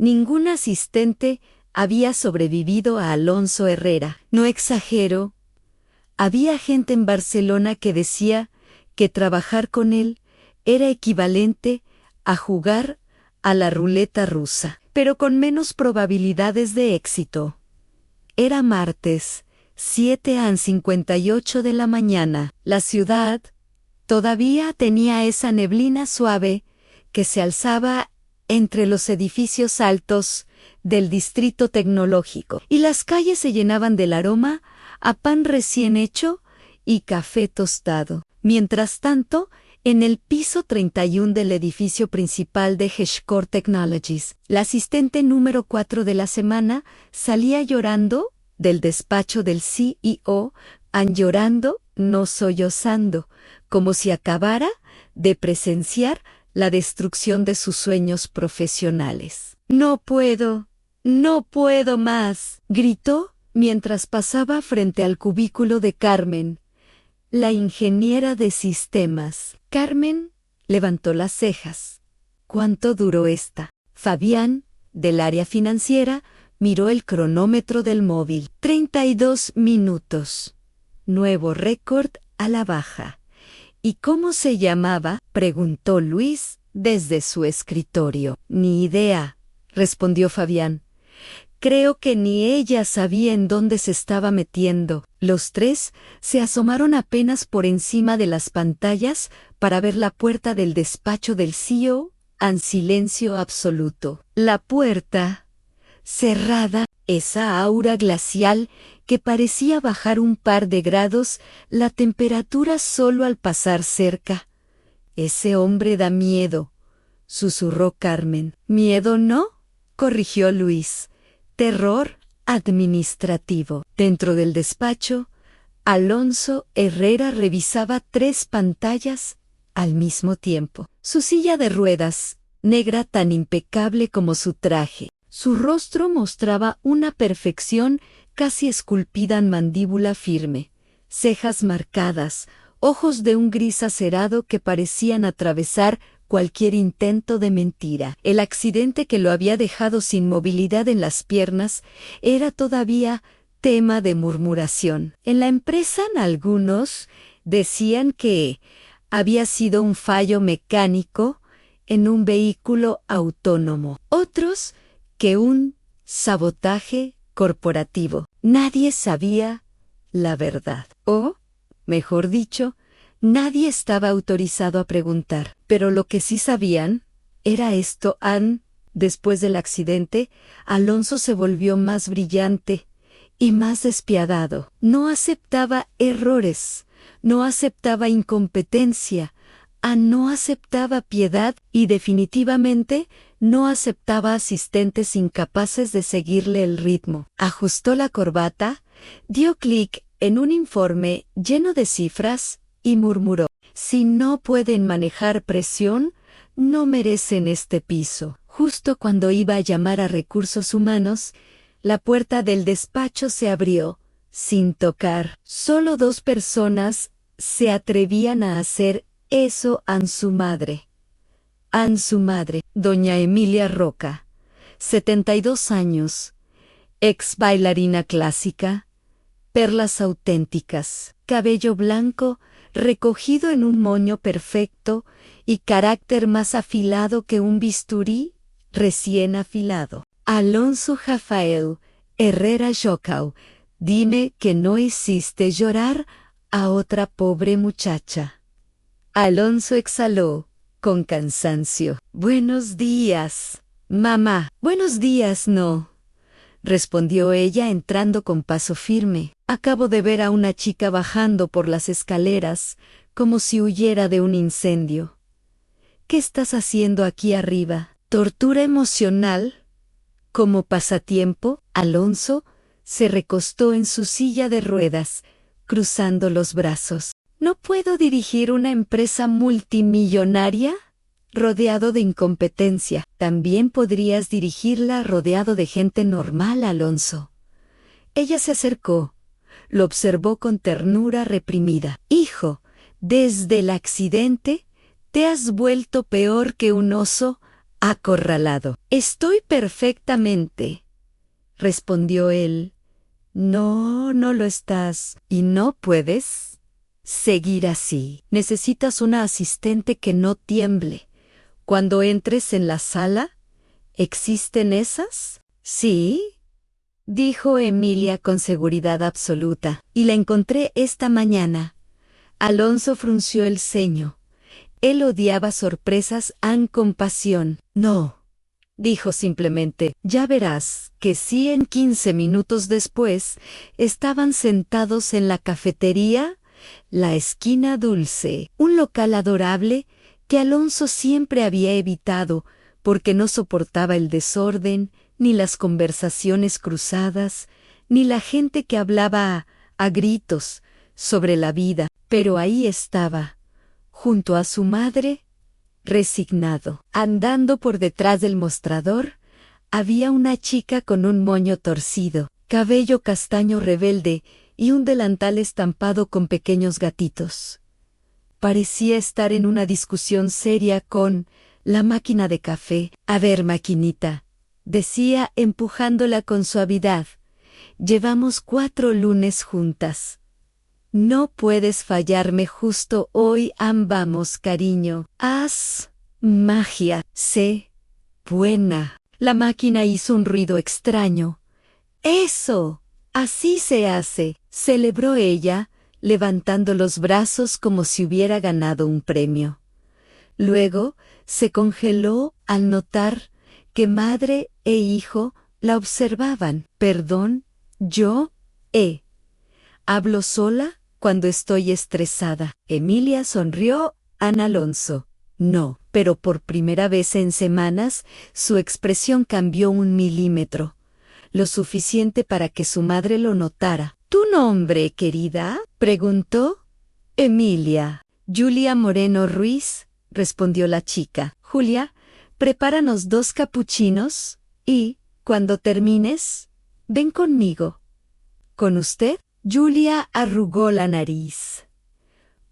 Ningún asistente había sobrevivido a Alonso Herrera. No exagero. Había gente en Barcelona que decía que trabajar con él era equivalente a jugar a la ruleta rusa, pero con menos probabilidades de éxito. Era martes, 7:58 de la mañana. La ciudad todavía tenía esa neblina suave que se alzaba entre los edificios altos del distrito tecnológico, y las calles se llenaban del aroma a pan recién hecho y café tostado. Mientras tanto, en el piso 31 del edificio principal de HashiCorp Technologies, la asistente número 4 de la semana salía llorando del despacho del CEO, llorando, no sollozando, como si acabara de presenciar la destrucción de sus sueños profesionales. No puedo más, gritó mientras pasaba frente al cubículo de Carmen, la ingeniera de sistemas. Carmen levantó las cejas. ¿Cuánto duró esta? Fabián, del área financiera, miró el cronómetro del móvil. 32 minutos. Nuevo récord a la baja. ¿Y cómo se llamaba?, preguntó Luis desde su escritorio. Ni idea, respondió Fabián. Creo que ni ella sabía en dónde se estaba metiendo. Los tres se asomaron apenas por encima de las pantallas para ver la puerta del despacho del CEO en silencio absoluto. La puerta, cerrada, esa aura glacial que parecía bajar un par de grados la temperatura solo al pasar cerca. Ese hombre da miedo, susurró Carmen. ¿Miedo no?, corrigió Luis. Terror administrativo. Dentro del despacho, Alonso Herrera revisaba 3 pantallas al mismo tiempo. Su silla de ruedas, negra tan impecable como su traje. Su rostro mostraba una perfección casi esculpida en mandíbula firme, cejas marcadas, ojos de un gris acerado que parecían atravesar cualquier intento de mentira. El accidente que lo había dejado sin movilidad en las piernas era todavía tema de murmuración. En la empresa algunos decían que había sido un fallo mecánico en un vehículo autónomo. Otros que un sabotaje corporativo. Nadie sabía la verdad. O, mejor dicho, nadie estaba autorizado a preguntar. Pero lo que sí sabían era esto. Después del accidente, Alonso se volvió más brillante y más despiadado. No aceptaba errores, no aceptaba incompetencia, no aceptaba piedad y definitivamente no aceptaba asistentes incapaces de seguirle el ritmo. Ajustó la corbata, dio clic en un informe lleno de cifras y murmuró: si no pueden manejar presión, no merecen este piso. Justo cuando iba a llamar a recursos humanos, la puerta del despacho se abrió, sin tocar. Solo 2 personas se atrevían a hacer eso a su madre. Su madre, doña Emilia Roca, 72 años, ex bailarina clásica, perlas auténticas, cabello blanco recogido en un moño perfecto y carácter más afilado que un bisturí recién afilado. Alonso Rafael Herrera Jocau, dime que no hiciste llorar a otra pobre muchacha. Alonso exhaló con cansancio. Buenos días, mamá. Buenos días, no, respondió ella entrando con paso firme. Acabo de ver a una chica bajando por las escaleras como si huyera de un incendio. ¿Qué estás haciendo aquí arriba? ¿Tortura emocional? Como pasatiempo, Alonso se recostó en su silla de ruedas, cruzando los brazos. ¿No puedo dirigir una empresa multimillonaria rodeado de incompetencia? También podrías dirigirla rodeado de gente normal, Alonso. Ella se acercó, lo observó con ternura reprimida. Hijo, desde el accidente te has vuelto peor que un oso acorralado. Estoy perfectamente, respondió él. No, no lo estás. ¿Y no puedes seguir así? Necesitas una asistente que no tiemble. Cuando entres en la sala, ¿existen esas? Sí, dijo Emilia con seguridad absoluta. Y la encontré esta mañana. Alonso frunció el ceño. Él odiaba sorpresas con pasión. No, dijo simplemente. Ya verás que sí. En 15 minutos después estaban sentados en la cafetería La Esquina Dulce, un local adorable que Alonso siempre había evitado porque no soportaba el desorden, ni las conversaciones cruzadas, ni la gente que hablaba a gritos sobre la vida. Pero ahí estaba, junto a su madre, resignado. Andando por detrás del mostrador, había una chica con un moño torcido, cabello castaño rebelde y un delantal estampado con pequeños gatitos. Parecía estar en una discusión seria con la máquina de café. A ver, maquinita, decía empujándola con suavidad. Llevamos 4 lunes juntas. No puedes fallarme justo hoy. Vamos, cariño. Haz magia. Sé buena. La máquina hizo un ruido extraño. Eso, así se hace, celebró ella, levantando los brazos como si hubiera ganado un premio. Luego se congeló al notar que madre e hijo la observaban. Perdón, yo, hablo sola cuando estoy estresada. Emilia sonrió a Alonso. No, pero por primera vez en semanas su expresión cambió 1 milímetro, lo suficiente para que su madre lo notara. ¿Tu nombre, querida?, preguntó. Emilia. Julia Moreno Ruiz, respondió la chica. Julia, prepáranos 2 capuchinos y, cuando termines, ven conmigo. ¿Con usted? Julia arrugó la nariz.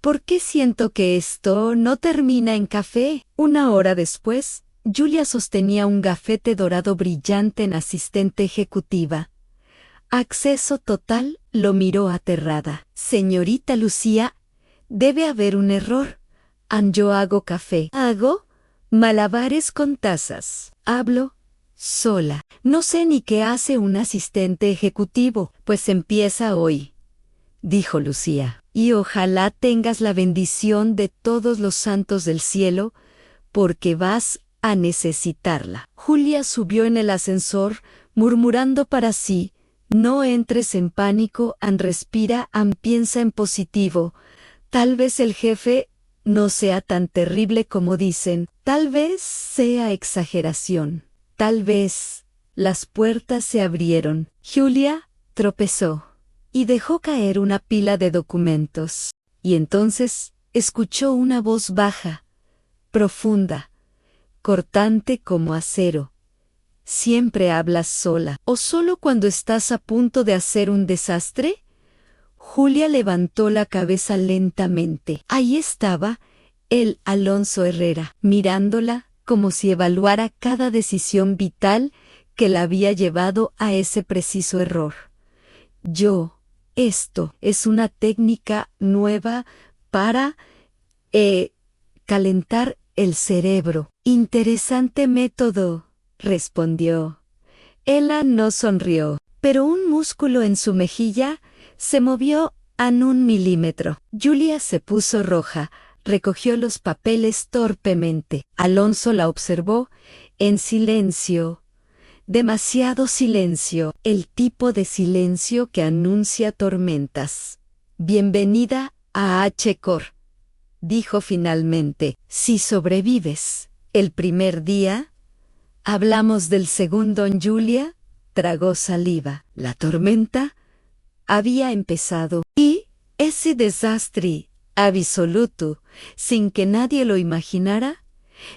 ¿Por qué siento que esto no termina en café? 1 hora después, Julia sostenía un gafete dorado brillante en asistente ejecutiva. Acceso total, lo miró aterrada. Señorita Lucía, debe haber un error. Yo hago café. Hago malabares con tazas. Hablo sola. No sé ni qué hace un asistente ejecutivo. Pues empieza hoy, dijo Lucía. Y ojalá tengas la bendición de todos los santos del cielo, porque vas a necesitarla. Julia subió en el ascensor, murmurando para sí. No entres en pánico. Respira. Piensa en positivo. Tal vez el jefe no sea tan terrible como dicen. Tal vez sea exageración. Tal vez. Las puertas se abrieron. Julia tropezó y dejó caer una pila de documentos. Y entonces escuchó una voz baja, profunda, cortante como acero. ¿Siempre hablas sola o solo cuando estás a punto de hacer un desastre? Julia levantó la cabeza lentamente. Ahí estaba el Alonso Herrera, mirándola como si evaluara cada decisión vital que la había llevado a ese preciso error. Esto es una técnica nueva para calentar el cerebro. Interesante método, respondió. Ella no sonrió, pero un músculo en su mejilla se movió a 1 milímetro. Julia se puso roja, recogió los papeles torpemente. Alonso la observó en silencio. Demasiado silencio, el tipo de silencio que anuncia tormentas. Bienvenida a H-Cor, dijo finalmente. Si sobrevives el primer día, hablamos del segundo. Julia tragó saliva. La tormenta había empezado y ese desastre absoluto, sin que nadie lo imaginara,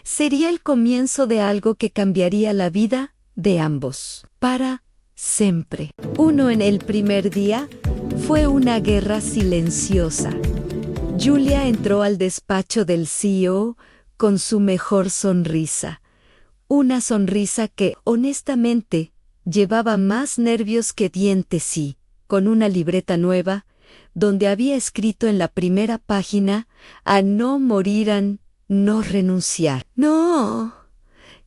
sería el comienzo de algo que cambiaría la vida de ambos, para siempre. En el primer día fue una guerra silenciosa. Julia entró al despacho del CEO con su mejor sonrisa. una sonrisa que, honestamente, llevaba más nervios que dientes y, con una libreta nueva, donde había escrito en la primera página, a no morirán, no renunciar. No.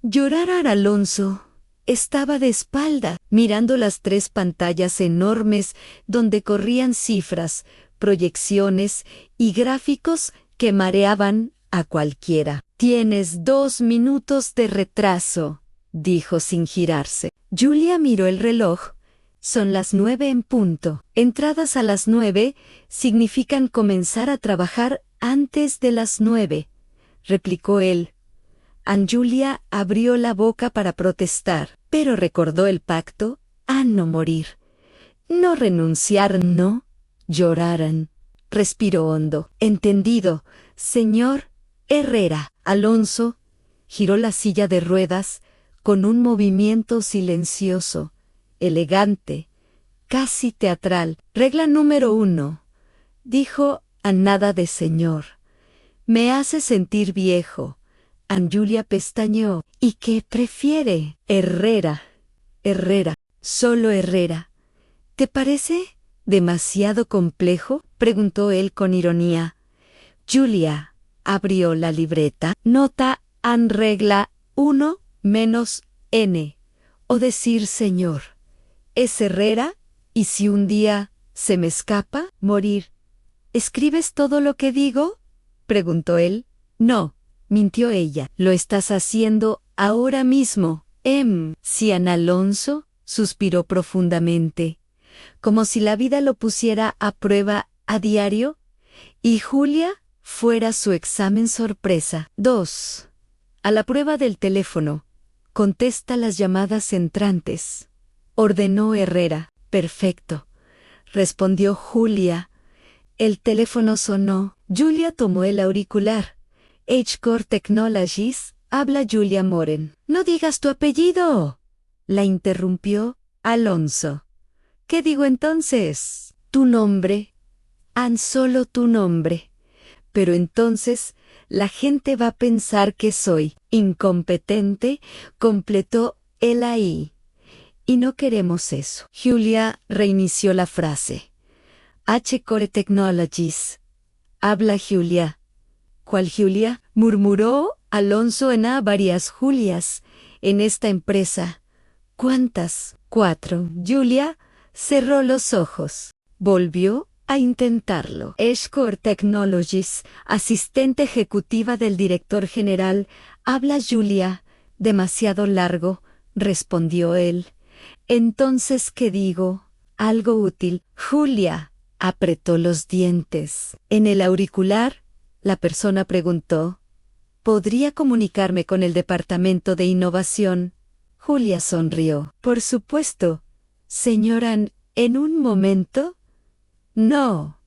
Llorar Alonso. Estaba de espalda, mirando las 3 pantallas enormes donde corrían cifras, proyecciones y gráficos que mareaban a cualquiera. «Tienes 2 minutos de retraso», dijo sin girarse. Julia miró el reloj. Son las 9 en punto. Entradas a las 9 significan comenzar a trabajar antes de las 9, replicó él. Julia abrió la boca para protestar, pero recordó el pacto a no morir. No renunciar, no lloraran. Respiró hondo. Entendido, señor Herrera. Alonso giró la silla de ruedas con un movimiento silencioso, elegante, casi teatral. Regla número 1, dijo a nada de señor. Me hace sentir viejo. Julia pestañeó. ¿Y qué prefiere? Herrera. Herrera. Solo Herrera. ¿Te parece demasiado complejo?, preguntó él con ironía. Julia abrió la libreta. Nota en regla 1-N. O decir señor. Es Herrera, y si un día se me escapa, morir. ¿Escribes todo lo que digo?, preguntó él. No, mintió ella. Lo estás haciendo ahora mismo. Cian Alonso suspiró profundamente, como si la vida lo pusiera a prueba a diario, y Julia fuera su examen sorpresa. 2. A la prueba del teléfono. Contesta las llamadas entrantes, ordenó Herrera. Perfecto, respondió Julia. El teléfono sonó. Julia tomó el auricular. H-Core Technologies, habla Julia Moren. No digas tu apellido, la interrumpió Alonso. ¿Qué digo entonces? Tu nombre. Solo tu nombre. Pero entonces la gente va a pensar que soy incompetente, completó él ahí. Y no queremos eso. Julia reinició la frase. H-Core Technologies. Habla Julia. ¿Cuál Julia?, murmuró Alonso. Varias Julias en esta empresa. ¿Cuántas? 4. Julia cerró los ojos. Volvió a intentarlo. H-Core Technologies, asistente ejecutiva del director general. Habla Julia. Demasiado largo, respondió él. Entonces, ¿qué digo? Algo útil. Julia apretó los dientes. En el auricular, la persona preguntó, ¿podría comunicarme con el departamento de innovación? Julia sonrió. Por supuesto, señora, ¿en un momento? No,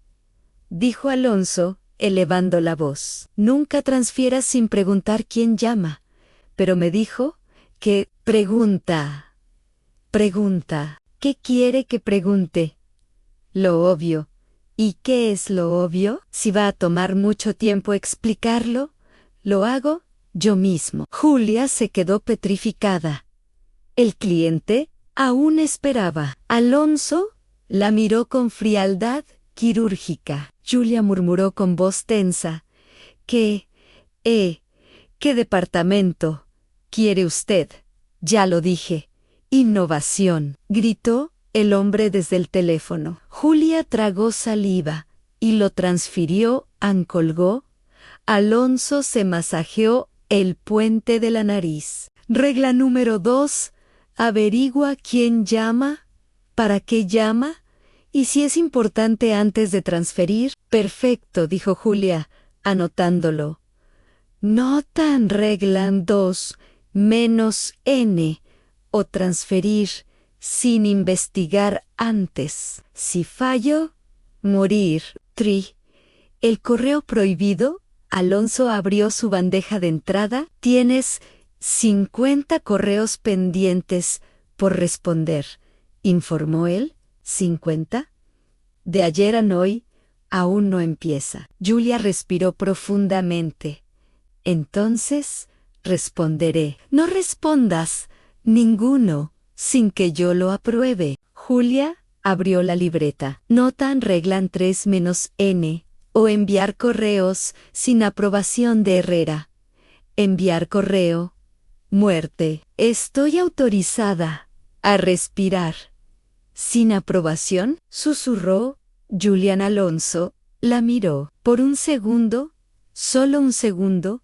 dijo Alonso, elevando la voz. Nunca transfieras sin preguntar quién llama, pero me dijo que pregunta. Pregunta. ¿Qué quiere que pregunte? Lo obvio. ¿Y qué es lo obvio? Si va a tomar mucho tiempo explicarlo, lo hago yo mismo. Julia se quedó petrificada. El cliente aún esperaba. Alonso la miró con frialdad quirúrgica. Julia murmuró con voz tensa. ¿Qué departamento quiere usted? Ya lo dije. Innovación, gritó el hombre desde el teléfono. Julia tragó saliva y lo transfirió. Colgó. Alonso se masajeó el puente de la nariz. Regla número 2. Averigua quién llama, para qué llama y si es importante antes de transferir. Perfecto, dijo Julia, anotándolo. Nota en regla 2-N. O transferir sin investigar antes. Si fallo, morir. El correo prohibido. Alonso abrió su bandeja de entrada. Tienes 50 correos pendientes por responder, informó él. ¿50? De ayer a hoy, aún no empieza. Julia respiró profundamente. Entonces, responderé. No respondas ninguno sin que yo lo apruebe. Julia abrió la libreta. Notan reglan 3-N o enviar correos sin aprobación de Herrera. Enviar correo. Muerte. Estoy autorizada a respirar. ¿Sin aprobación? Susurró. Julián Alonso la miró. Por un segundo, solo un segundo,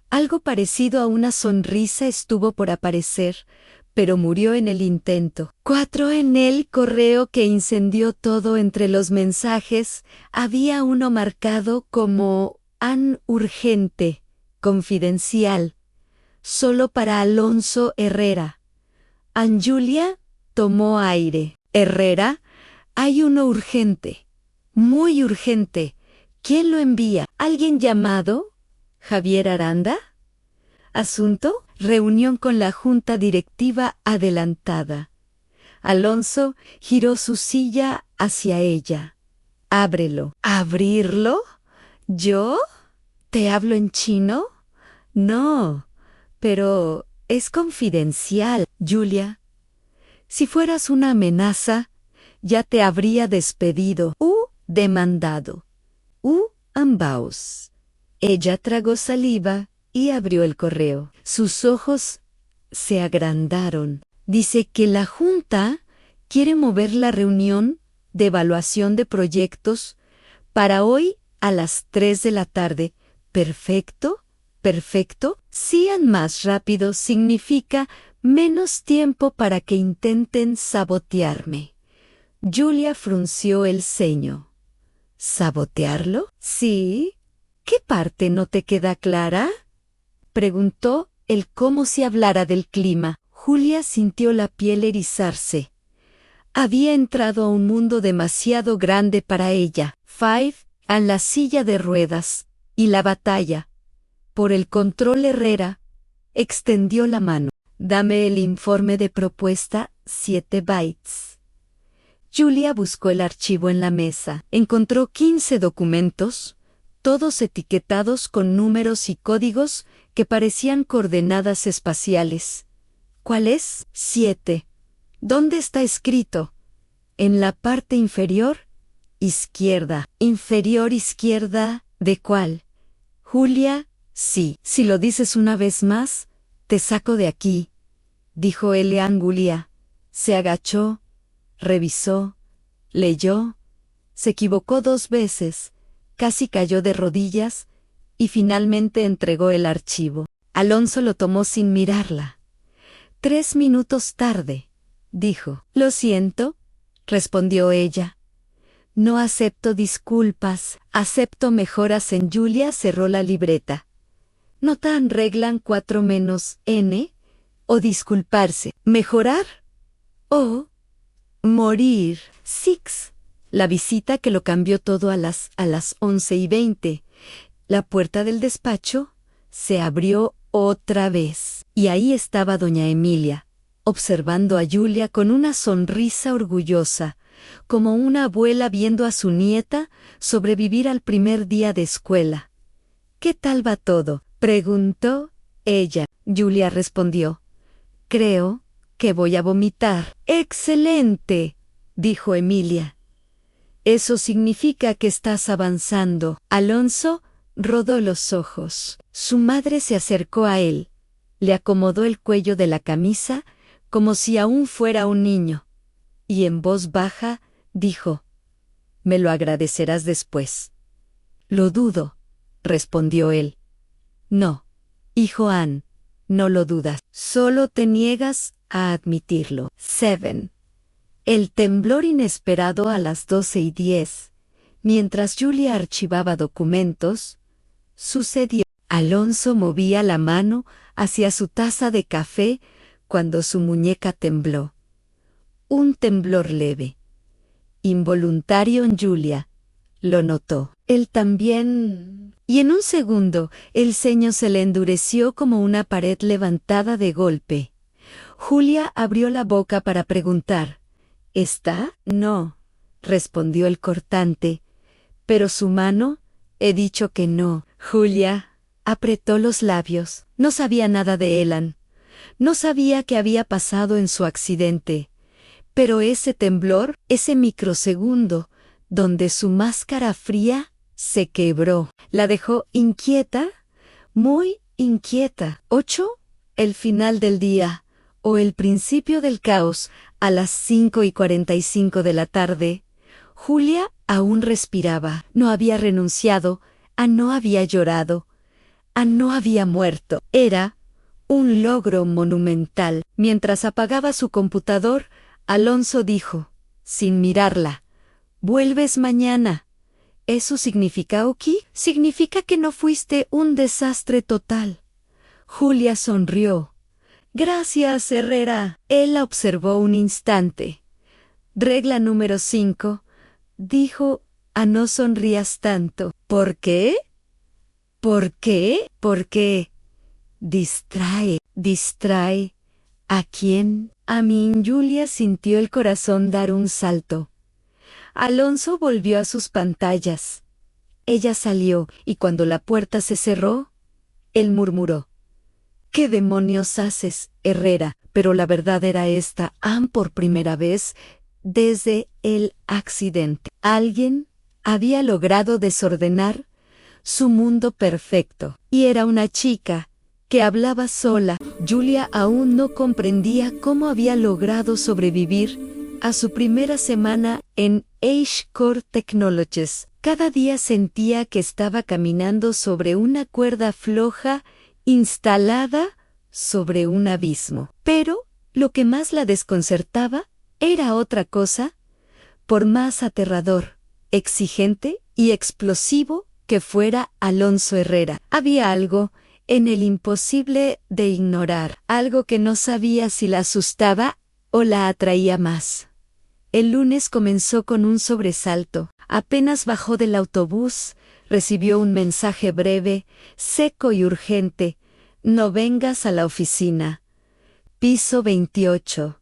algo parecido a una sonrisa estuvo por aparecer, pero murió en el intento. 4 en el correo que incendió todo. Entre los mensajes había uno marcado como an urgente, confidencial, solo para Alonso Herrera. An Julia tomó aire. Herrera, hay uno urgente, muy urgente. ¿Quién lo envía? ¿Alguien llamado? ¿Javier Aranda? ¿Asunto? Reunión con la junta directiva adelantada. Alonso giró su silla hacia ella. Ábrelo. ¿Abrirlo? ¿Yo? ¿Te hablo en chino? No, pero es confidencial, Julia. Si fueras una amenaza, ya te habría despedido u demandado. Ambos. Ella tragó saliva y abrió el correo. Sus ojos se agrandaron. Dice que la Junta quiere mover la reunión de evaluación de proyectos para hoy a las 3 de la tarde. ¿Perfecto? ¿Perfecto? Sean más rápido significa menos tiempo para que intenten sabotearme. Julia frunció el ceño. ¿Sabotearlo? Sí. ¿Qué parte no te queda clara? Preguntó él como si hablara del clima. Julia sintió la piel erizarse. Había entrado a un mundo demasiado grande para ella. Five, en la silla de ruedas, y la batalla. Por el control Herrera, extendió la mano. Dame el informe de propuesta, 7 bytes. Julia buscó el archivo en la mesa. Encontró 15 documentos, todos etiquetados con números y códigos que parecían coordenadas espaciales. ¿Cuál es? 7. ¿Dónde está escrito? En la parte inferior, izquierda. ¿Inferior izquierda? ¿De cuál? Julia, sí. Si lo dices una vez más, te saco de aquí, dijo Elian Julia. Se agachó, revisó, leyó, se equivocó 2 veces, casi cayó de rodillas y finalmente entregó el archivo. Alonso lo tomó sin mirarla. 3 minutos tarde, dijo. Lo siento, respondió ella. No acepto disculpas, acepto mejoras. En Julia cerró la libreta. ¿No tan reglan 4-N? ¿O disculparse? ¿Mejorar? ¿O morir? 6. La visita que lo cambió todo a las 11:20. La puerta del despacho se abrió otra vez. Y ahí estaba doña Emilia, observando a Julia con una sonrisa orgullosa, como una abuela viendo a su nieta sobrevivir al primer día de escuela. ¿Qué tal va todo?, preguntó ella. Julia respondió. Creo que voy a vomitar. ¡Excelente!, dijo Emilia. Eso significa que estás avanzando. Alonso rodó los ojos. Su madre se acercó a él. Le acomodó el cuello de la camisa como si aún fuera un niño. Y en voz baja dijo, «Me lo agradecerás después». «Lo dudo», respondió él. «No, hijo Ann, no lo dudas. Solo te niegas a admitirlo». 7. El temblor inesperado a las 12:10, mientras Julia archivaba documentos, sucedió. Alonso movía la mano hacia su taza de café cuando su muñeca tembló. Un temblor leve, involuntario en Julia. Lo notó. Él también. Y en un segundo, el ceño se le endureció como una pared levantada de golpe. Julia abrió la boca para preguntar. ¿Está? No, respondió el cortante. Pero su mano, he dicho que no. Julia, apretó los labios. No sabía nada de Elan. No sabía qué había pasado en su accidente. Pero ese temblor, ese microsegundo, donde su máscara fría se quebró, la dejó inquieta, muy inquieta. 8. El final del día, o el principio del caos, a las 5:45 de la tarde. Julia aún respiraba. No había renunciado, no había llorado, no había muerto. Era un logro monumental. Mientras apagaba su computador, Alonso dijo, sin mirarla, «¿Vuelves mañana?» ¿Eso significa, Oki? Significa que no fuiste un desastre total. Julia sonrió. «Gracias, Herrera». Él la observó un instante. Regla número 5. Dijo, no sonrías tanto. ¿Por qué? ¿Por qué? Porque distrae. ¿Distrae? ¿A quién? A mí. Julia sintió el corazón dar un salto. Alonso volvió a sus pantallas. Ella salió, y cuando la puerta se cerró, él murmuró, «¿Qué demonios haces, Herrera?» Pero la verdad era esta. Por primera vez desde el accidente, alguien había logrado desordenar su mundo perfecto. Y era una chica que hablaba sola. Julia aún no comprendía cómo había logrado sobrevivir a su primera semana en H-Core Technologies. Cada día sentía que estaba caminando sobre una cuerda floja instalada sobre un abismo. Pero lo que más la desconcertaba era otra cosa, por más aterrador, exigente y explosivo que fuera Alonso Herrera. Había algo en él imposible de ignorar, algo que no sabía si la asustaba o la atraía más. El lunes comenzó con un sobresalto. Apenas bajó del autobús, recibió un mensaje breve, seco y urgente. «No vengas a la oficina. Piso 28.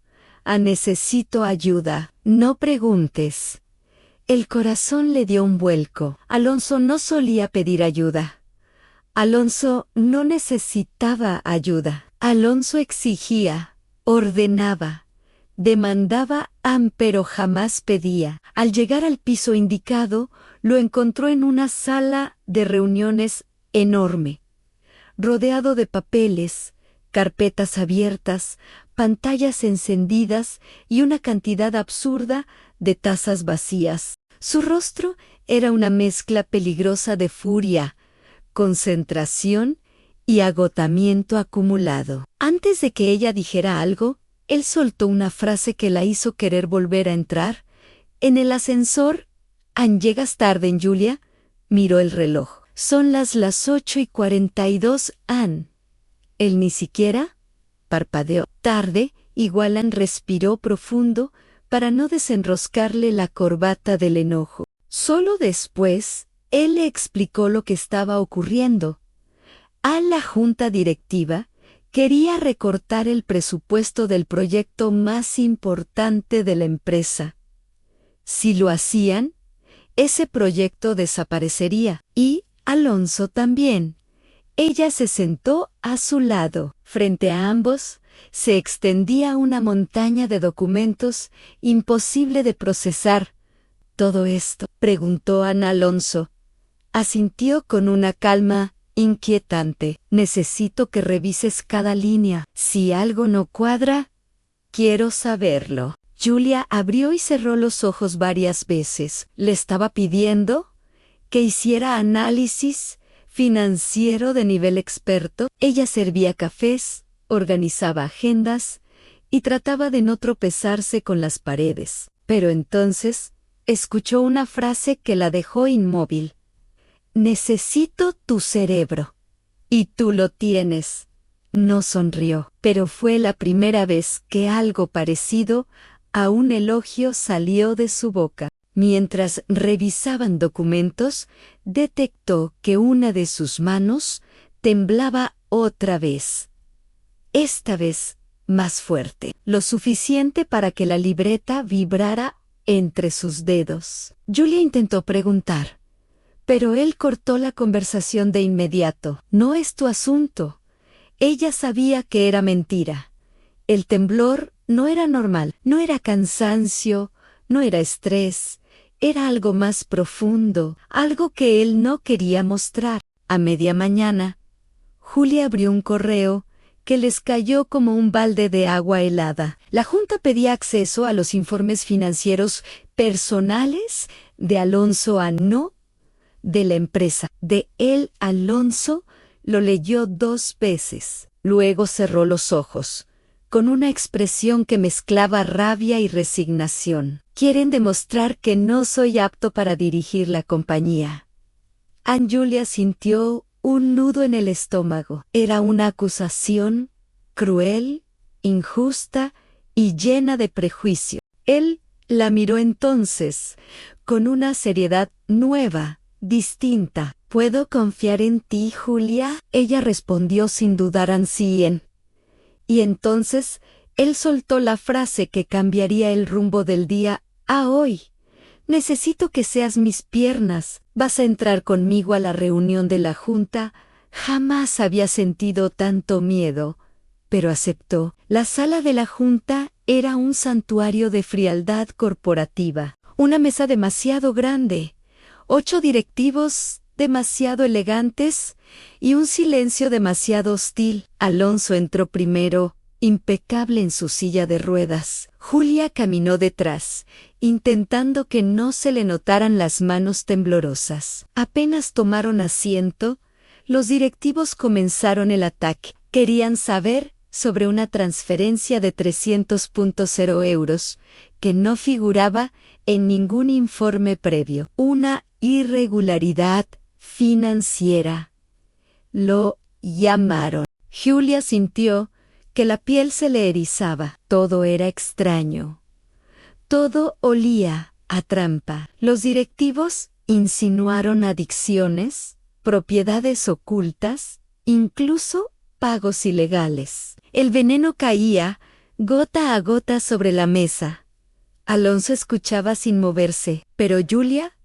Necesito ayuda. No preguntes». El corazón le dio un vuelco. Alonso no solía pedir ayuda. Alonso no necesitaba ayuda. Alonso exigía, ordenaba, demandaba, pero jamás pedía. Al llegar al piso indicado, lo encontró en una sala de reuniones enorme, rodeado de papeles, carpetas abiertas, pantallas encendidas y una cantidad absurda de tazas vacías. Su rostro era una mezcla peligrosa de furia, concentración y agotamiento acumulado. Antes de que ella dijera algo, él soltó una frase que la hizo querer volver a entrar. En el ascensor, «¿Llegas tarde, Julia?» Miró el reloj. «Son las 8:42. Él ni siquiera parpadeó. «¿Tarde?» Igual respiró profundo para no desenroscarle la corbata del enojo. Solo después, él le explicó lo que estaba ocurriendo. La junta directiva quería recortar el presupuesto del proyecto más importante de la empresa. Si lo hacían, ese proyecto desaparecería. Y Alonso también. Ella se sentó a su lado. Frente a ambos, se extendía una montaña de documentos imposible de procesar. «¿Todo esto?», preguntó Ana Alonso. Asintió con una calma inquietante. «Necesito que revises cada línea. Si algo no cuadra, quiero saberlo». Julia abrió y cerró los ojos varias veces. Le estaba pidiendo que hiciera análisis financiero de nivel experto. Ella servía cafés, organizaba agendas y trataba de no tropezarse con las paredes. Pero entonces escuchó una frase que la dejó inmóvil. «Necesito tu cerebro. Y tú lo tienes». No sonrió, pero fue la primera vez que algo parecido a un elogio salió de su boca. Mientras revisaban documentos, detectó que una de sus manos temblaba otra vez. Esta vez más fuerte, lo suficiente para que la libreta vibrara entre sus dedos. Julia intentó preguntar, Pero él cortó la conversación de inmediato. No es tu asunto. Ella sabía que era mentira. El temblor no era normal, no era cansancio, no era estrés, era algo más profundo, algo que él no quería mostrar. A media mañana, Julia abrió un correo que les cayó como un balde de agua helada. La Junta pedía acceso a los informes financieros personales de Alonso a no de la empresa. De él, Alonso lo leyó 2 veces. Luego cerró los ojos, con una expresión que mezclaba rabia y resignación. Quieren demostrar que no soy apto para dirigir la compañía. Aunt Julia sintió un nudo en el estómago. Era una acusación cruel, injusta y llena de prejuicio. Él la miró entonces, con una seriedad nueva, distinta. ¿Puedo confiar en ti, Julia? Ella respondió sin dudar al 100. Y entonces él soltó la frase que cambiaría el rumbo del día a hoy. Necesito que seas mis piernas. ¿Vas a entrar conmigo a la reunión de la Junta? Jamás había sentido tanto miedo, pero aceptó. La sala de la Junta era un santuario de frialdad corporativa. Una mesa demasiado grande, 8 directivos demasiado elegantes y un silencio demasiado hostil. Alonso entró primero, impecable en su silla de ruedas. Julia caminó detrás, intentando que no se le notaran las manos temblorosas. Apenas tomaron asiento, los directivos comenzaron el ataque. Querían saber sobre una transferencia de 300.0 euros, que no figuraba en ningún informe previo. Una irregularidad financiera. Lo llamaron. Julia sintió que la piel se le erizaba. Todo era extraño. Todo olía a trampa. Los directivos insinuaron adicciones, propiedades ocultas, incluso pagos ilegales. El veneno caía gota a gota sobre la mesa. Alonso escuchaba sin moverse, pero Julia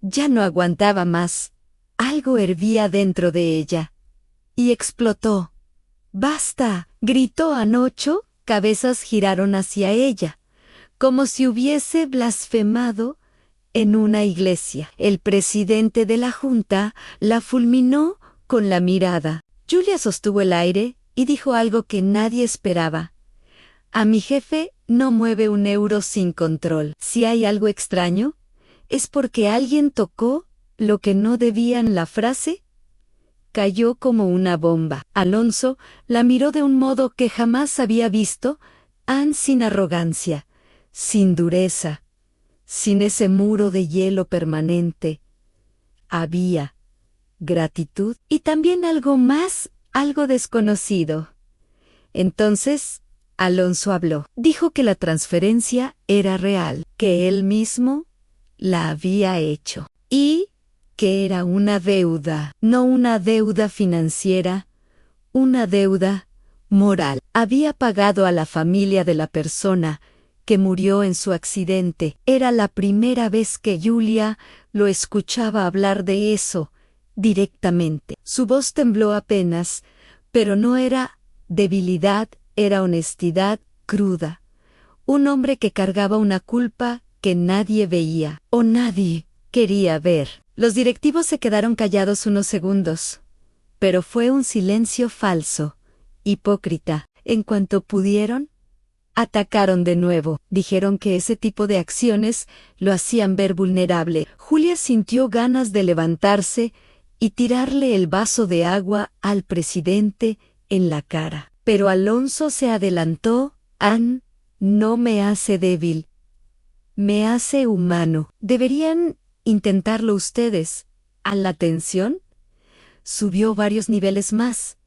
ya no aguantaba más. Algo hervía dentro de ella. Y explotó. ¡Basta!, gritó Anocho. Cabezas giraron hacia ella, como si hubiese blasfemado en una iglesia. El presidente de la Junta la fulminó con la mirada. Julia sostuvo el aire y dijo algo que nadie esperaba. A mi jefe no mueve un euro sin control. Si hay algo extraño, es porque alguien tocó lo que no debían. La frase cayó como una bomba. Alonso la miró de un modo que jamás había visto, sin arrogancia, sin dureza, sin ese muro de hielo permanente. Había gratitud y también algo más, algo desconocido. Entonces, Alonso habló. Dijo que la transferencia era real, que él mismo la había hecho y que era una deuda, no una deuda financiera, una deuda moral. Había pagado a la familia de la persona que murió en su accidente. Era la primera vez que Julia lo escuchaba hablar de eso directamente. Su voz tembló apenas, pero no era debilidad, era honestidad cruda. Un hombre que cargaba una culpa que nadie veía, o nadie quería ver. Los directivos se quedaron callados unos segundos, pero fue un silencio falso, hipócrita. En cuanto pudieron, atacaron de nuevo. Dijeron que ese tipo de acciones lo hacían ver vulnerable. Julia sintió ganas de levantarse y tirarle el vaso de agua al presidente en la cara. Pero Alonso se adelantó. Ann, no me hace débil, me hace humano. Deberían intentarlo ustedes. ¿A la tensión? Subió varios niveles más.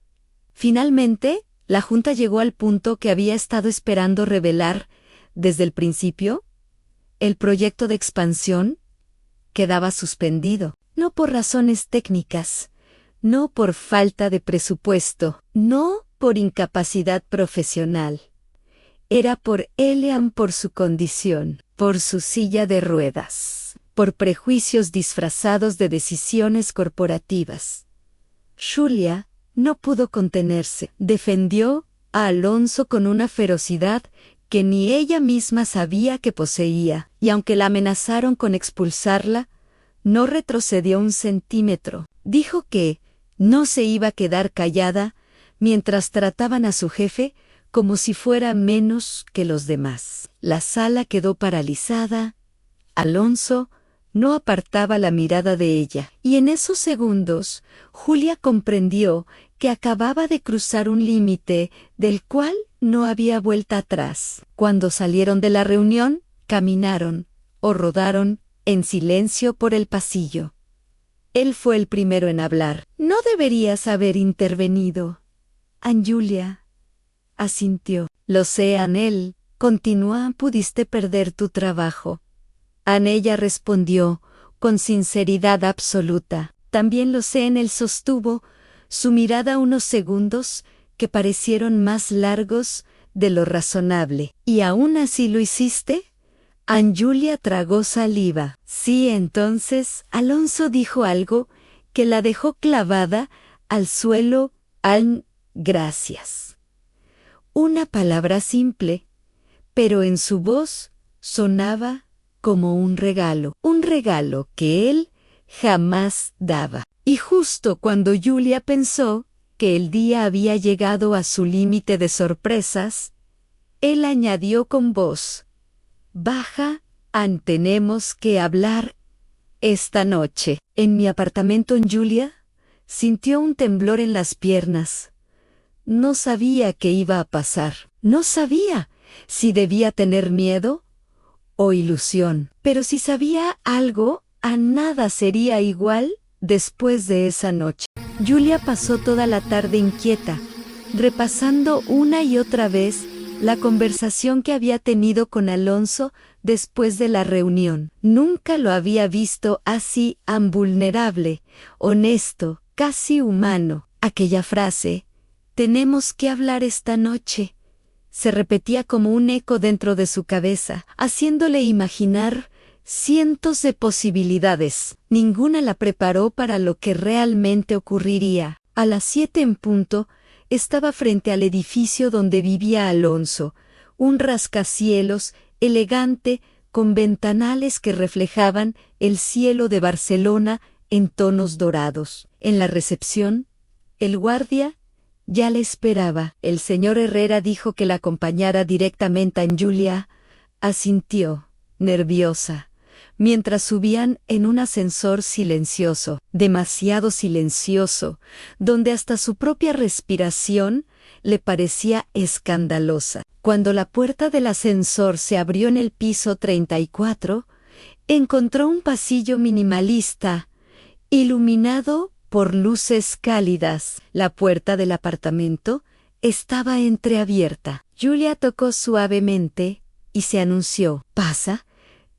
Finalmente, la Junta llegó al punto que había estado esperando revelar desde el principio. El proyecto de expansión quedaba suspendido, no por razones técnicas, no por falta de presupuesto, no por incapacidad profesional. Era por Elian, por su condición, por su silla de ruedas, por prejuicios disfrazados de decisiones corporativas. Julia no pudo contenerse. Defendió a Alonso con una ferocidad que ni ella misma sabía que poseía, y aunque la amenazaron con expulsarla, no retrocedió un centímetro. Dijo que no se iba a quedar callada mientras trataban a su jefe como si fuera menos que los demás. La sala quedó paralizada. Alonso no apartaba la mirada de ella, y en esos segundos Julia comprendió que acababa de cruzar un límite del cual no había vuelta atrás. Cuando salieron de la reunión, caminaron o rodaron en silencio por el pasillo. Él fue el primero en hablar. «No deberías haber intervenido». Julia asintió. «Lo sé, Anel», continuó, «pudiste perder tu trabajo». Ella respondió con sinceridad absoluta. «También lo sé», él sostuvo, su mirada unos segundos que parecieron más largos de lo razonable. «¿Y aún así lo hiciste?» Julia tragó saliva. «Sí, entonces», Alonso dijo algo que la dejó clavada al suelo. «Gracias». Una palabra simple, pero en su voz sonaba como un regalo que él jamás daba. Y justo cuando Julia pensó que el día había llegado a su límite de sorpresas, él añadió con voz baja: «Tenemos que hablar esta noche». «¿En mi apartamento?» Julia sintió un temblor en las piernas. No sabía qué iba a pasar. No sabía si debía tener miedo o ilusión. Pero si sabía algo, a nada sería igual después de esa noche. Julia pasó toda la tarde inquieta, repasando una y otra vez la conversación que había tenido con Alonso después de la reunión. Nunca lo había visto así, vulnerable, honesto, casi humano. Aquella frase, «tenemos que hablar esta noche», se repetía como un eco dentro de su cabeza, haciéndole imaginar cientos de posibilidades. Ninguna la preparó para lo que realmente ocurriría. A las 7 en punto, estaba frente al edificio donde vivía Alonso, un rascacielos elegante con ventanales que reflejaban el cielo de Barcelona en tonos dorados. En la recepción, el guardia ya le esperaba. El señor Herrera dijo que la acompañara directamente a Julia. Asintió, nerviosa, mientras subían en un ascensor silencioso, demasiado silencioso, donde hasta su propia respiración le parecía escandalosa. Cuando la puerta del ascensor se abrió en el piso 34, encontró un pasillo minimalista, iluminado por luces cálidas. La puerta del apartamento estaba entreabierta. Julia tocó suavemente y se anunció. «¿Pasa?»,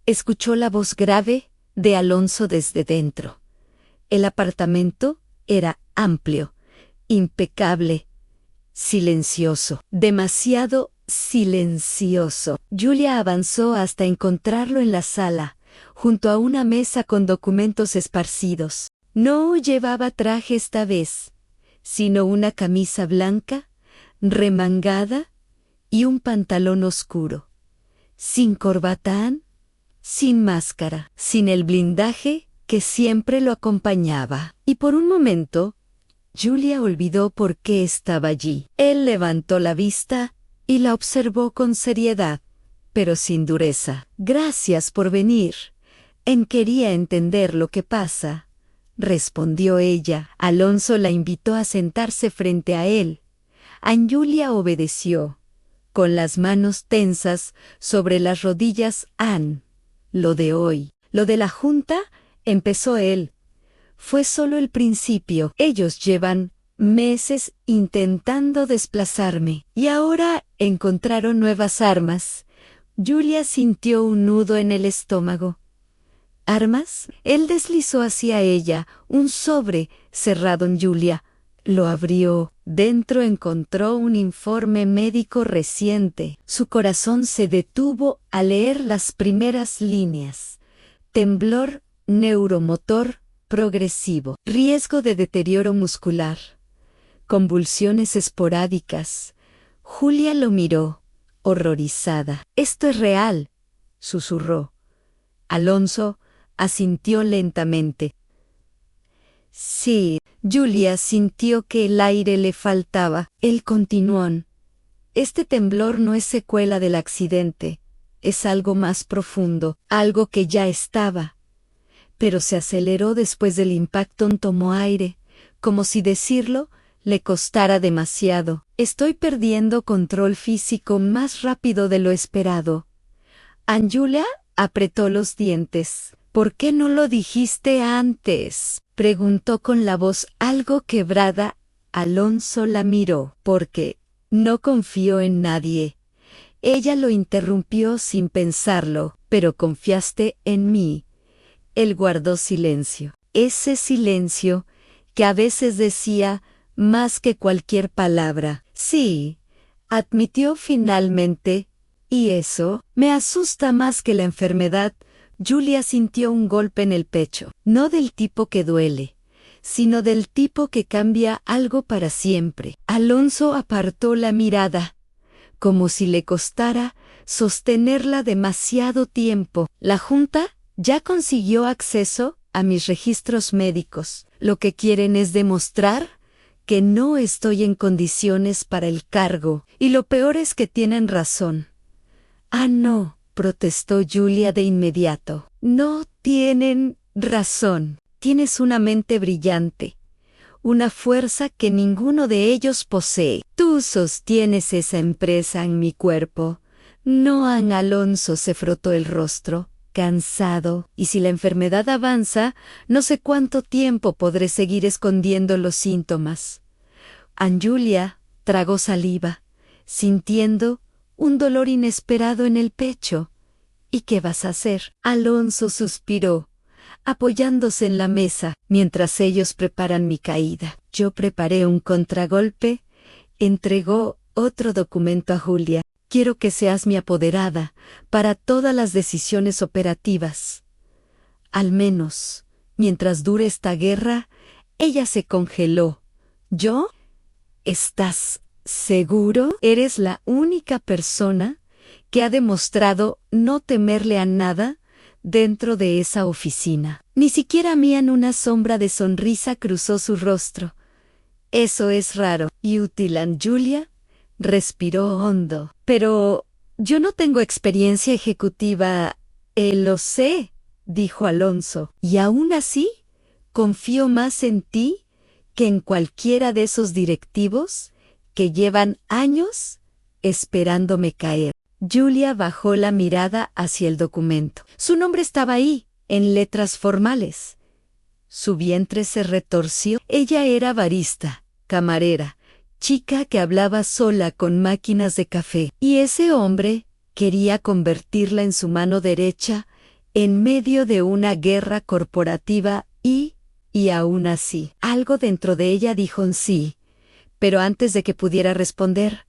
escuchó la voz grave de Alonso desde dentro. El apartamento era amplio, impecable, silencioso, demasiado silencioso. Julia avanzó hasta encontrarlo en la sala, junto a una mesa con documentos esparcidos. No llevaba traje esta vez, sino una camisa blanca, remangada, y un pantalón oscuro, sin corbata, sin máscara, sin el blindaje que siempre lo acompañaba. Y por un momento, Julia olvidó por qué estaba allí. Él levantó la vista y la observó con seriedad, pero sin dureza. «Gracias por venir. Quería entender lo que pasa», respondió ella. Alonso la invitó a sentarse frente a él. Julia obedeció, con las manos tensas sobre las rodillas. «Lo de hoy, lo de la junta», empezó él, «fue solo el principio. Ellos llevan meses intentando desplazarme y ahora encontraron nuevas armas». Julia sintió un nudo en el estómago. «¿Armas?». Él deslizó hacia ella un sobre cerrado. Julia lo abrió. Dentro encontró un informe médico reciente. Su corazón se detuvo al leer las primeras líneas. temblor neuromotor progresivo, riesgo de deterioro muscular, convulsiones esporádicas. Julia lo miró, horrorizada. «Esto es real», susurró. Alonso asintió lentamente. Sí, Julia sintió que el aire le faltaba. Él continuó. Este temblor no es secuela del accidente, es algo más profundo, algo que ya estaba. Pero se aceleró después del impacto. Tomó aire, como si decirlo le costara demasiado. Estoy perdiendo control físico más rápido de lo esperado. Julia apretó los dientes. ¿Por qué no lo dijiste antes?, preguntó con la voz algo quebrada. Alonso la miró. Porque no confío en nadie. Ella lo interrumpió sin pensarlo. Pero confiaste en mí. Él guardó silencio. Ese silencio que a veces decía más que cualquier palabra. Sí, admitió finalmente. Y eso me asusta más que la enfermedad. Julia sintió un golpe en el pecho, no del tipo que duele, sino del tipo que cambia algo para siempre. Alonso apartó la mirada, como si le costara sostenerla demasiado tiempo. La Junta ya consiguió acceso a mis registros médicos. Lo que quieren es demostrar que no estoy en condiciones para el cargo, y lo peor es que tienen razón. Ah, no, protestó Julia de inmediato. No tienen razón. Tienes una mente brillante, una fuerza que ninguno de ellos posee. Tú sostienes esa empresa en mi cuerpo. No. Alonso se frotó el rostro, cansado. Y si la enfermedad avanza, no sé cuánto tiempo podré seguir escondiendo los síntomas. Julia tragó saliva, sintiendo un dolor inesperado en el pecho. ¿Y qué vas a hacer? Alonso suspiró, apoyándose en la mesa, mientras ellos preparan mi caída. Yo preparé un contragolpe. Entregó otro documento a Julia. Quiero que seas mi apoderada para todas las decisiones operativas. Al menos, mientras dure esta guerra. Ella se congeló. ¿Yo? ¿Estás seguro? Eres la única persona que ha demostrado no temerle a nada dentro de esa oficina. Ni siquiera a mí. Una sombra de sonrisa cruzó su rostro. Eso es raro y útil. Julia respiró hondo. Pero yo no tengo experiencia ejecutiva. Lo sé, dijo Alonso. Y aún así, confío más en ti que en cualquiera de esos directivos que llevan años esperándome caer. Julia bajó la mirada hacia el documento. Su nombre estaba ahí, en letras formales. Su vientre se retorció. Ella era barista, camarera, chica que hablaba sola con máquinas de café. Y ese hombre quería convertirla en su mano derecha en medio de una guerra corporativa y aún así, algo dentro de ella dijo un sí. Pero antes de que pudiera responder,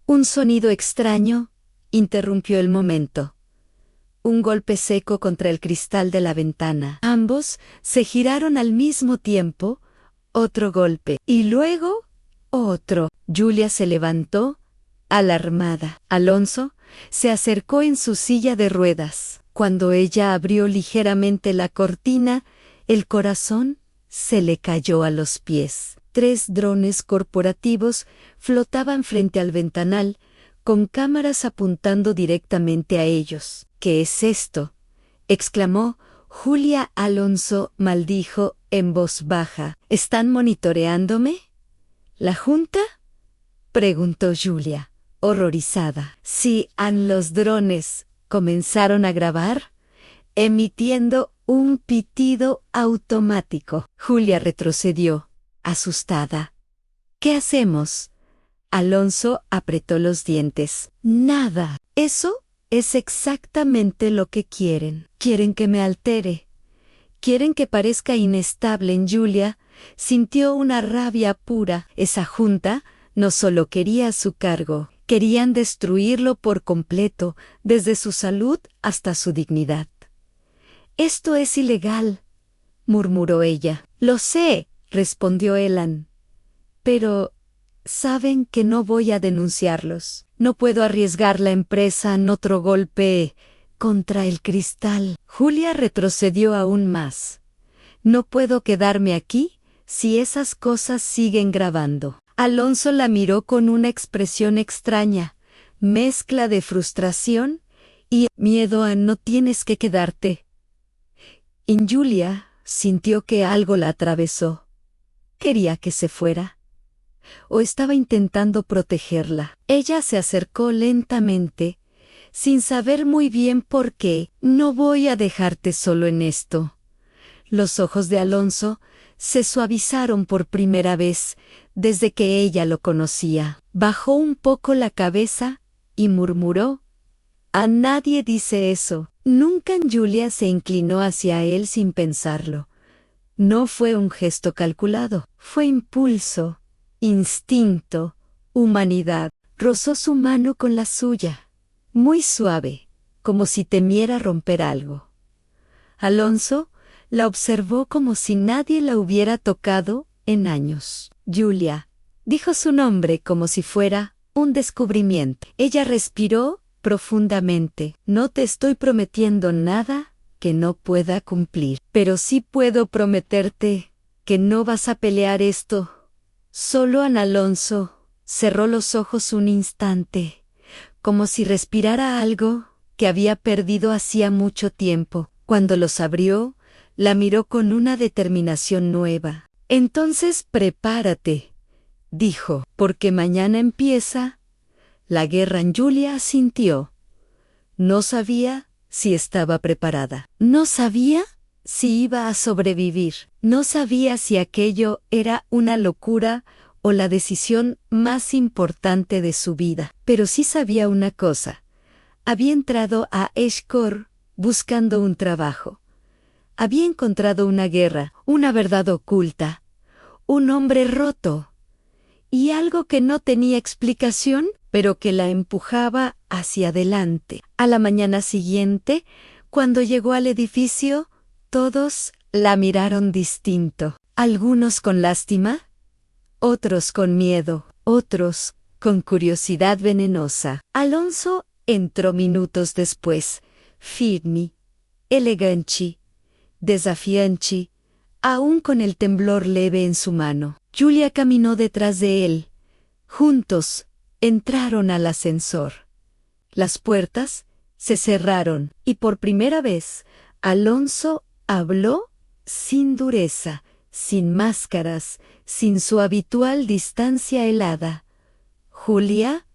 un sonido extraño interrumpió el momento. Un golpe seco contra el cristal de la ventana. Ambos se giraron al mismo tiempo. Otro golpe. Y luego, otro. Julia se levantó, alarmada. Alonso se acercó en su silla de ruedas. Cuando ella abrió ligeramente la cortina, el corazón se le cayó a los pies. 3 drones corporativos flotaban frente al ventanal, con cámaras apuntando directamente a ellos. ¿Qué es esto?, exclamó Julia. Alonso maldijo en voz baja. ¿Están monitoreándome? ¿La Junta?, preguntó Julia, horrorizada. Sí, los drones comenzaron a grabar, emitiendo un pitido automático. Julia retrocedió, asustada. ¿Qué hacemos? Alonso apretó los dientes. Nada. Eso es exactamente lo que quieren. Quieren que me altere. Quieren que parezca inestable. Julia sintió una rabia pura. Esa Junta no solo quería su cargo, querían destruirlo por completo, desde su salud hasta su dignidad. Esto es ilegal, murmuró ella. Lo sé, respondió Elan. Pero saben que no voy a denunciarlos. No puedo arriesgar la empresa en otro golpe contra el cristal. Julia retrocedió aún más. No puedo quedarme aquí si esas cosas siguen grabando. Alonso la miró con una expresión extraña, mezcla de frustración y miedo a no tienes que quedarte. Y Julia sintió que algo la atravesó. Quería que se fuera. O estaba intentando protegerla. Ella se acercó lentamente, sin saber muy bien por qué. No voy a dejarte solo en esto. Los ojos de Alonso se suavizaron por primera vez desde que ella lo conocía. Bajó un poco la cabeza y murmuró: «A nadie dice eso». Nunca Julia se inclinó hacia él sin pensarlo. No fue un gesto calculado, fue impulso, instinto, humanidad. Rozó su mano con la suya, muy suave, como si temiera romper algo. Alonso la observó como si nadie la hubiera tocado en años. Julia, dijo su nombre como si fuera un descubrimiento. Ella respiró profundamente. No te estoy prometiendo nada que no pueda cumplir, pero sí puedo prometerte que no vas a pelear esto. Solo Ana Alonso cerró los ojos un instante, como si respirara algo que había perdido hacía mucho tiempo. Cuando los abrió, la miró con una determinación nueva. Entonces prepárate, dijo, porque mañana empieza la guerra. Julia asintió. No sabía si estaba preparada. No sabía si iba a sobrevivir. No sabía si aquello era una locura o la decisión más importante de su vida. Pero sí sabía una cosa. Había entrado a Eshkor buscando un trabajo. Había encontrado una guerra, una verdad oculta, un hombre roto y algo que no tenía explicación, pero que la empujaba hacia adelante. A la mañana siguiente, cuando llegó al edificio, todos la miraron distinto. Algunos con lástima, otros con miedo, otros con curiosidad venenosa. Alonso entró minutos después, firme, elegante, desafiante, aún con el temblor leve en su mano. Julia caminó detrás de él. Juntos entraron al ascensor. Las puertas se cerraron y por primera vez Alonso habló sin dureza, sin máscaras, sin su habitual distancia helada. Julia,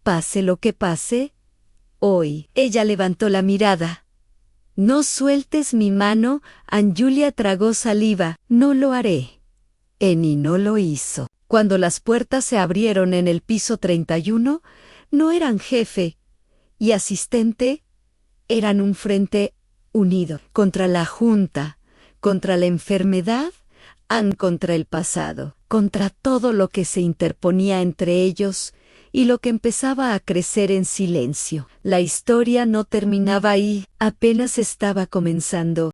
pase lo que pase, hoy. Ella levantó la mirada. No sueltes mi mano. Julia tragó saliva. No lo haré. Y no lo hizo. Cuando las puertas se abrieron en el piso 31, no eran jefe y asistente, eran un frente unido contra la junta, contra la enfermedad, contra el pasado, contra todo lo que se interponía entre ellos y lo que empezaba a crecer en silencio. La historia no terminaba ahí, apenas estaba comenzando.